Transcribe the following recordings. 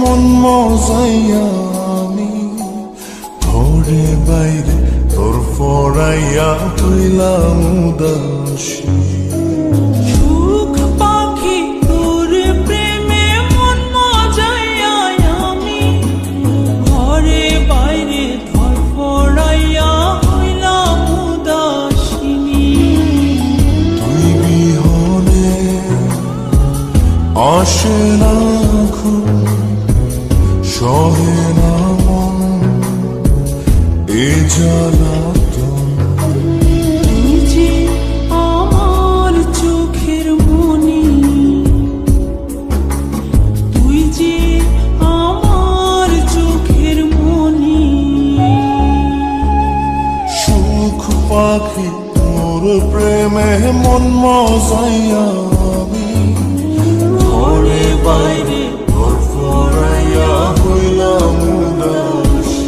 মন মজাইয়া আমি ঘরে বাইরে তোর ফরাইয়া হইলাম উদাসী। সুখ পাখি তোর প্রেমে মন মজাইয়া আমি ঘরে বাইরে ধরফরাইয়া হইলাম উদাসিনী। তুই বিহনে আসে না ঘুম, সহে না মন এ জ্বালাতন। তুই যে আমার চোখের মনি, তুই যে আমার চোখের মনি। সুখ পাখি তোর প্রেমে মন মজাইয়া আমি ঘরে বাইরে তোর ফরাইয়া হইলাম উদাসী।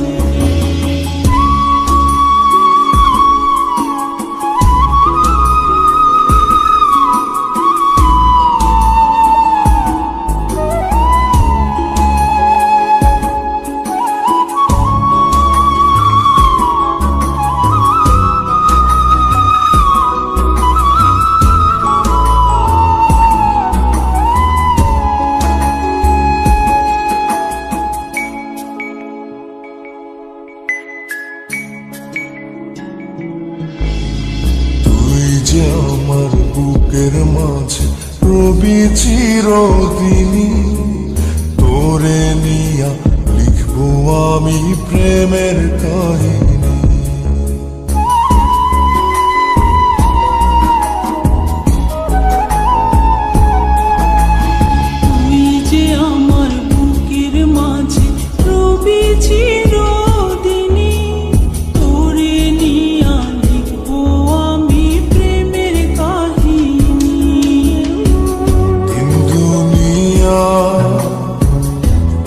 যে আমার বুকের মাঝে রবি চিরদিনী, তোরে নিয়া লিখবো আমি প্রেমের কাহিনী। তুই যে আমার বুকের মাঝে রবি চিরদিনী, তোরে নিয়া লিখবো আমি প্রেমের কাহিনী। দিন দুনিয়া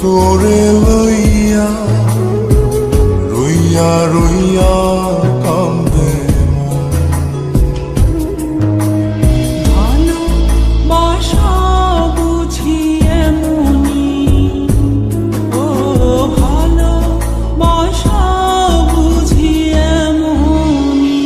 তোরে লইয়া রইয়া রইয়া কান্দে মন। ভালোবাসা বুঝি এমনি, ও ভালোবাসা বুঝি এমনি।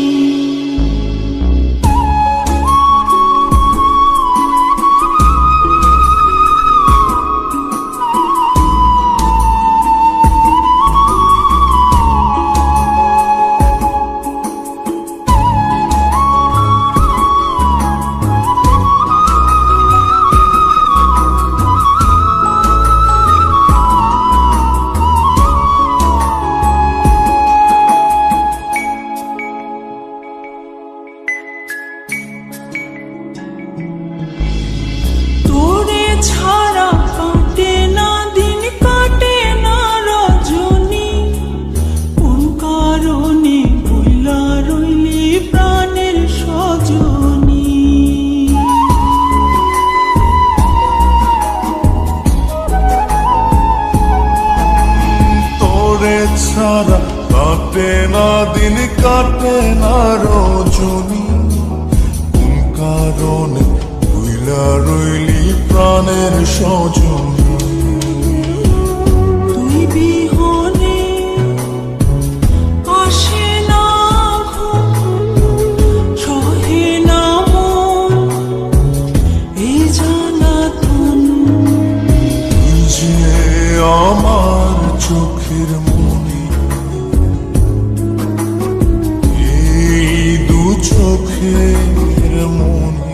তোরে ছাড়া কাটে না দিন, কাটে না রজনী। কোন কারণে ভুলা রইলি প্রাণের সজনী। তোরে ছাড়া কাটে না দিন, কাটে না রজনী। কোন কারণে ভুইলা রইলি প্রাণের সজনী। তুই বিহনে আসে না ঘুম, সহে না মন এই জ্বালাতন। তুই যে আমার চোখের মনি, এই দু চোখের মনি।